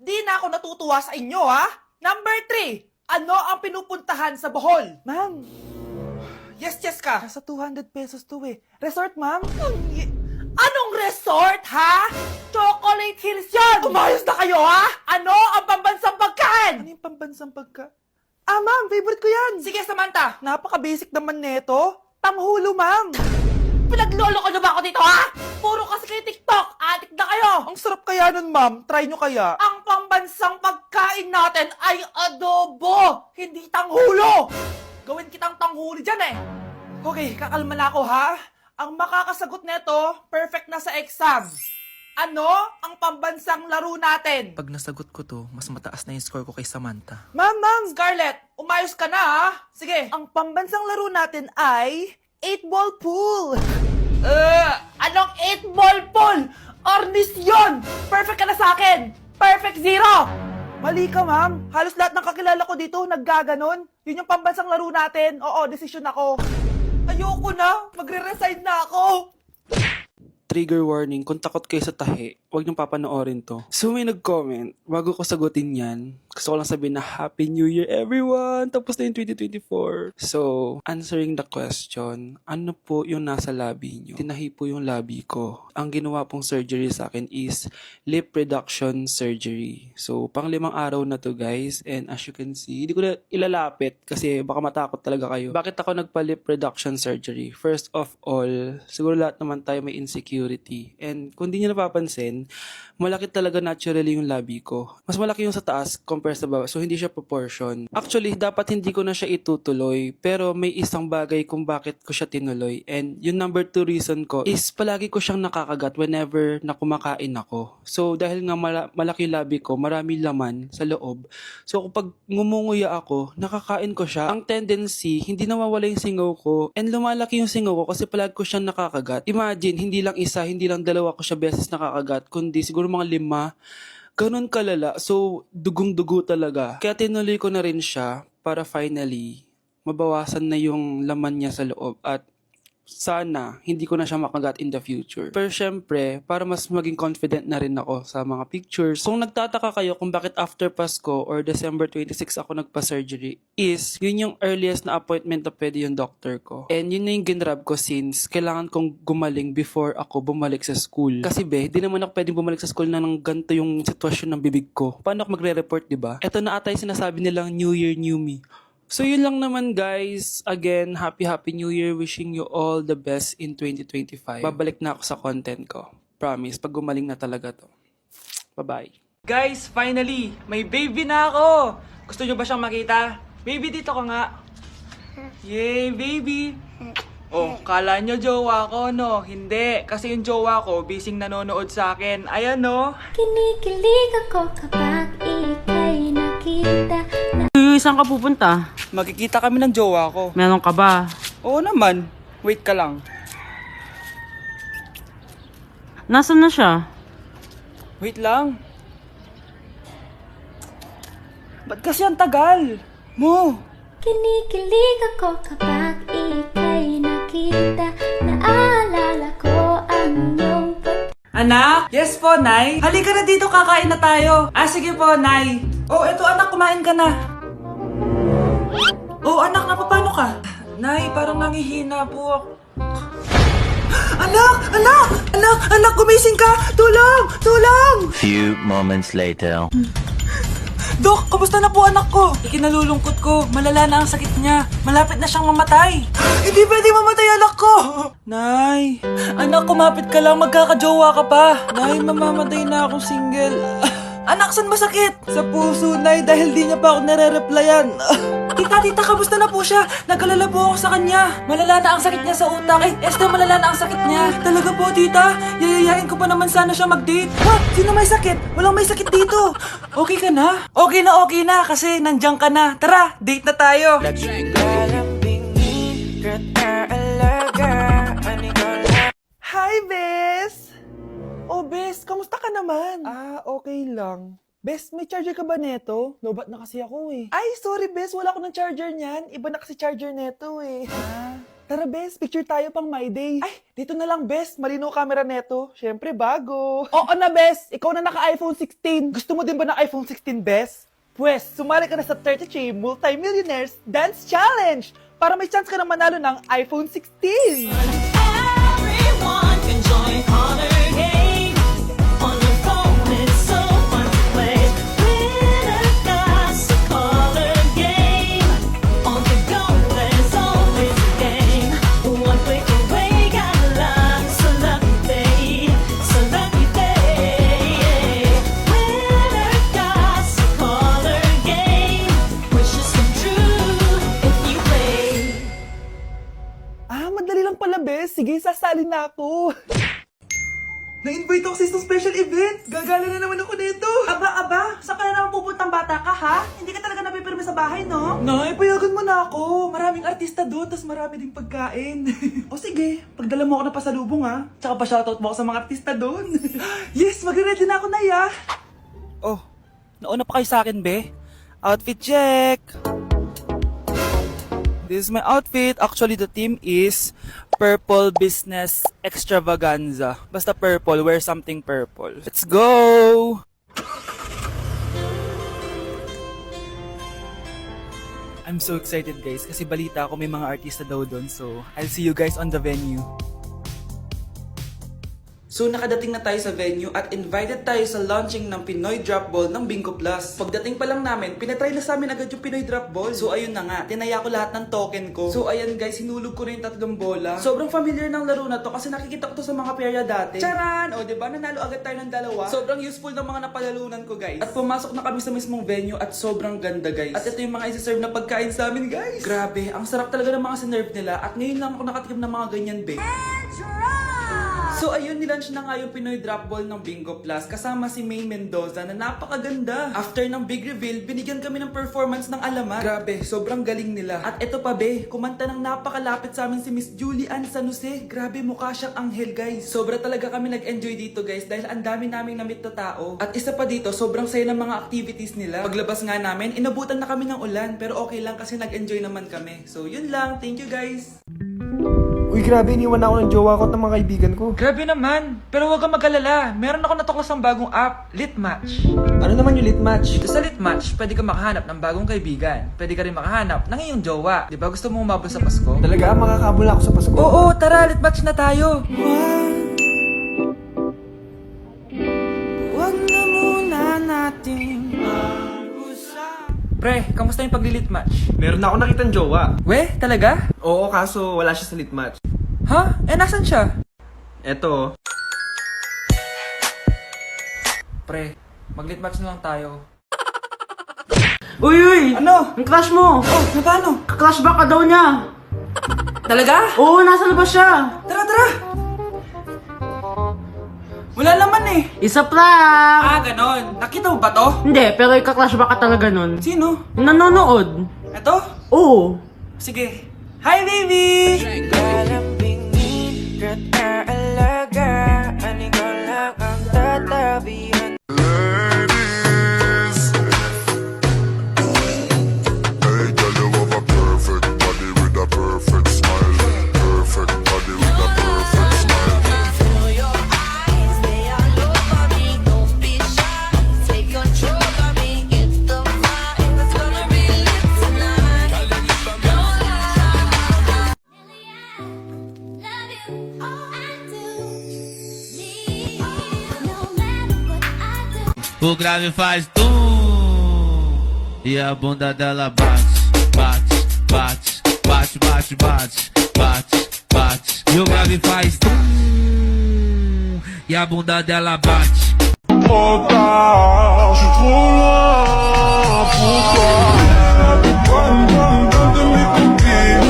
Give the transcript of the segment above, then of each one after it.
Di na ako natutuwa sa inyo, ha? Number 3, ano ang pinupuntahan sa Bohol? Ma'am, Yes ka. nasa 200 pesos to eh. Resort, ma'am? Anong resort, ha? Chocolate Hills yun! Umayos na kayo, ha? Ano ang pambansang Ano pagkain? yung pambansang pagka... Ah, ma'am, favorite ko yan. Sige, Samantha. Napaka-basic naman neto. Tanghulo, ma'am. Pinaglolo ko na ba ako dito, ha? Puro kasi kayo TikTok. Adik na kayo. Ang sarap kaya nun, ma'am. Try nyo kaya. Ang pambansang pagkain natin ay adobo, hindi tanghulo. Gawin kitang tanghuli dyan, eh. Okay, kakalma na ako, ha? Ang makakasagot neto, perfect na sa exam. Ano ang pambansang laro natin? Pag nasagot ko to, mas mataas na yung score ko kay Samantha. Ma'am. Scarlett, umayos ka na, ha? Sige. Ang pambansang laro natin ay 8-ball pool. Anong 8-ball pool? Ornis yun! Perfect ka na sa akin! Perfect 0! Mali ka, ma'am. Halos lahat ng kakilala ko dito naggaganon. Yun yung pambansang laro natin. Oo, desisyon ako. Ayoko na! Magre-resign na ako! Trigger warning, kung takot kayo sa tahi, huwag niyong papanoorin to. So may nag-comment, bago ko sagutin yan, gusto ko lang sabihin na Happy New Year everyone! Tapos na yung 2024. So, answering the question, ano po yung nasa labi niyo? Tinahi po yung labi ko. Ang ginawa pong surgery sa akin is lip reduction surgery. So, pang 5 araw na to guys, and as you can see, hindi ko na ilalapit kasi baka matakot talaga kayo. Bakit ako nagpa-lip reduction surgery? First of all, siguro lahat naman tayo may insecurity. And kung di nyo napapansin, malaki talaga naturally yung labi ko. Mas malaki yung sa taas compare sa baba. So, hindi siya proportion. Actually, dapat hindi ko na siya itutuloy. Pero may isang bagay kung bakit ko siya tinuloy. And yung number 2 reason ko is palagi ko siyang nakakagat whenever na kumakain ako. So, dahil nga malaki yung labi ko, marami laman sa loob. So, kapag ngumunguya ako, nakakain ko siya. Ang tendency, hindi nawawala yung singaw ko. And lumalaki yung singaw ko kasi palagi ko siyang nakakagat. Imagine, hindi lang isa, hindi lang dalawa ko siya beses nakakagat, kundi siguro mga 5. Ganun kalala. So, dugong-dugo talaga. Kaya tinuloy ko na rin siya para finally mabawasan na yung laman niya sa loob at sana hindi ko na siya makagat in the future. Pero syempre, para mas maging confident na rin ako sa mga pictures. Kung nagtataka kayo kung bakit after Pasko or December 26 ako nagpa-surgery, is yun yung earliest na appointment na pwede yung doctor ko. And yun na yung ginrab ko since kailangan kong gumaling before ako bumalik sa school. Kasi di naman ako pwedeng bumalik sa school na nang ganito yung sitwasyon ng bibig ko. Paano ako magre-report, diba? Ito na ata yung sinasabi nilang New Year, New Me. So yun lang naman guys. Again, happy New Year. Wishing you all the best in 2025. Babalik na ako sa content ko. Promise, pag gumaling na talaga to. Bye-bye. Guys, finally, may baby na ako! Gusto nyo ba siyang makita? Baby, dito ka nga. Yay, baby! Oh, kala nyo jowa ko, no? Hindi, kasi yung jowa ko, bising nanonood sa akin. Ayan, no? Kinikilig ako kapag ika'y nakita na Saan ka pupunta? Magkikita kami ng jowa ko. Meron ka ba? Oo naman. Wait ka lang. Nasaan na siya? Wait lang. Ba't kasi ang tagal? Mo! Kinikilig ako kapag ika'y nakita. Naalala ko ang iyong Anak? Yes po, Nay. Halika na dito, kakain na tayo. Ah, sige po, Nay. Oh, eto anak, kumain ka na. Oh, anak, napapano ka? Nay, parang nangihina po ako. Anak, gumising ka! Tulong! Few moments later. Dok, kamusta na po anak ko? Ikinalulungkot ko, malala na ang sakit niya. Malapit na siyang mamatay. Hindi pwede mamatay anak ko! Nay, anak, kumapit ka lang, magkakajowa ka pa. Nay, mamamatay na akong single. Anak, saan masakit? Sa puso, Nay, dahil di niya pa ako nare-replyan. Tita, kamusta na po siya? Nag-alala po ako sa kanya. Malala na ang sakit niya sa utak. Esther, malala na ang sakit niya. Talaga po, tita? Yayayain ko pa naman sana siya mag-date. Ha? Sino may sakit? Walang may sakit dito. Okay ka na? Okay na, kasi nandiyan ka na. Tara, date na tayo. Hi, Bes! Oh, Bes, kamusta ka naman? Okay lang. Bes, may charger ka ba neto? Lobat na kasi ako eh. Ay, sorry Bes, wala ko ng charger niyan. Iba na kasi charger neto eh. Tara, Bes, picture tayo pang My Day. Ay, dito na lang, Bes. Malino camera neto. Siyempre, bago. Oo na, Bes. Ikaw na naka-iPhone 16. Gusto mo din ba ng iPhone 16, Bes? Pwes, sumali ka na sa 33 Multi-Millionaires Dance Challenge para may chance ka na manalo ng iPhone 16. Everyone can join Color Game. On your phone, it's so fun to play. Winner got a color game. On the go, there's always a game. One click away, got a lot. So lucky day, so lucky day. Winner got a color game. Wishes come true if you play. Ah, madali lang pala, Bes. Sige, sasali na ako. Na-invite ako sa isang special event. Gagala na naman ako dito. Aba, saan ka na naman pupuntang bata ka, ha? Hindi ka talaga napipirme sa bahay, no? Nay, payagan mo na ako. Maraming artista doon, tas marami ding pagkain. O sige, pagdala mo ako na pasalubong, ha? Tsaka pa-shoutout mo ako sa mga artista doon. Yes, magre-ready na ako, Nay, ha? Oh, nauna pa kayo sa akin, be. Outfit check! This is my outfit. Actually, the theme is Purple Business Extravaganza. Basta purple, wear something purple. Let's go! I'm so excited, guys, kasi balita ko may mga artista daw doon. So, I'll see you guys on the venue. So nakadating na tayo sa venue at invited tayo sa launching ng Pinoy Drop Ball ng Bingo Plus. Pagdating pa lang namin, pinatry na sa amin agad yung Pinoy Drop Ball. So ayun na nga, tinaya ko lahat ng token ko. So ayan guys, hinulog ko na yung 3 bola. Sobrang familiar ng laro na to kasi nakikita ko to sa mga perya dati. Charan! O diba, nanalo agad tayo ng 2. Sobrang useful ng mga napalalunan ko guys. At pumasok na kami sa mismong venue at sobrang ganda guys. At ito yung mga isi-serve na pagkain sa amin guys. Grabe, ang sarap talaga ng mga sinerve nila at ngayon lang ako nakatikim ng mga ganyan babe. So ayun, nilaunch na nga yung Pinoy Drop Ball ng Bingo Plus kasama si May Mendoza na napakaganda. After ng big reveal, binigyan kami ng performance ng alamat. Grabe, sobrang galing nila. At eto pa be, kumanta ng napakalapit sa amin si Miss Julie Ann San Jose. Grabe, mukha siyang anghel guys. Sobra talaga kami nag-enjoy dito guys dahil ang dami naming na-meet na tao. At isa pa dito, sobrang saya ng mga activities nila. Paglabas nga namin, inabutan na kami ng ulan pero okay lang kasi nag-enjoy naman kami. So yun lang, thank you guys. Uy, grabe, iniwan ako ng jowa ko at ng mga kaibigan ko. Grabe naman. Pero huwag kang mag-alala. Meron ako natuklas ng bagong app, Litmatch. Ano naman yung lit match? Sa Litmatch, pwede ka makahanap ng bagong kaibigan. Pwede ka rin makahanap ng iyong jowa. Di ba gusto mo umabot sa Pasko? Talaga, makakabol ako sa Pasko. Oo, tara, Litmatch na tayo. Wag na muna natin Pre, kamusta yung pagli-Litmatch? Meron na ako nakitang jowa. We, talaga? Oo, kaso wala siya sa lit match. Ha? Eh, nasan siya? Eto. Pre, mag-Litmatch na lang tayo. Uy! Ano? Ang crush mo! Oh, na paano? Crush back ka daw niya! Talaga? Oo, nasa labas siya! Tara, tara! Wala naman eh. Isa prank! Ah, ganon. Nakita mo ba to? Hindi, pero ika-crush back ka talaga nun. Sino? Yung nanonood. Ito? Oo. Sige. Hi, baby! Hey, girl, you have a perfect body with a perfect smile. Perfect body with a perfect smile. O grave faz tum e a bunda dela bate, bate, bate, bate, bate, bate, bate, bate. E o grave faz tum e a bunda dela bate. Trop tard, je suis trop loin. Pourquoi? Donne de mes copines,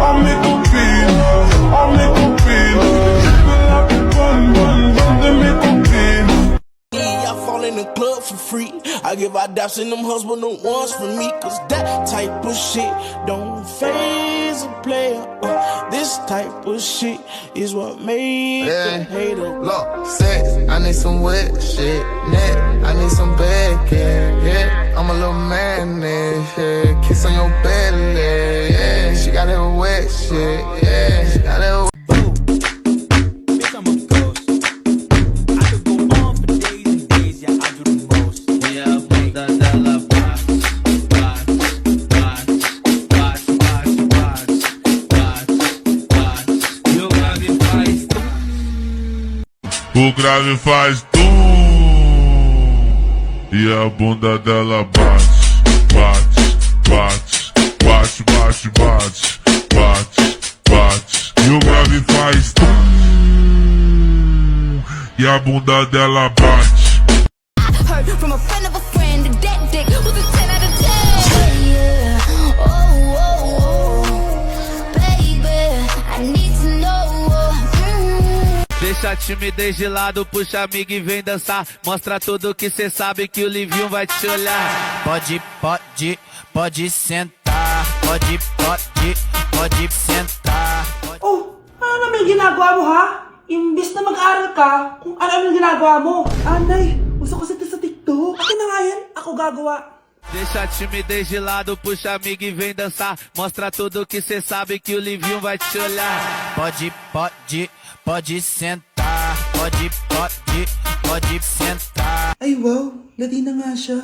à mes copines, à mes copines. Je veux la bonne de mes copines. I fall in the club for free. I give out daps in them husband the ones for me. Cause that type of shit don't faze a player. This type of shit is what made the hater. Look, sex, I need some wet shit. Neck, I need some back yeah. I'm a little man, yeah. Kiss on your belly, yeah. She got that wet shit, yeah. grave faz tum. E a bunda dela bate, bate, bate, bate, bate, bate, bate. E o grave faz tum. E a bunda dela bate. Heard from a friend of a friend that that dick was a 10 out of 10. Yeah. Oh, oh, oh. Baby, I need to know. Deixa a timidez de lado, puxa amiga e vem dançar. Mostra tudo que cê sabe que o Livinho vai te olhar. Pode sentar. Pode sentar. Oh, ano naman ginagawa mo ha? Imbis na mag-aral ka, kung ano yung ginagawa mo. Anay, uso kasi ito sa TikTok. Akin na nga yan, ako gagawa. Deixa a timidez de lado, puxa amiga e vem dançar. Mostra tudo que cê sabe que o Livinho vai te olhar. Pode sentar. Pode sentar. Ay wow, Latina nga siya.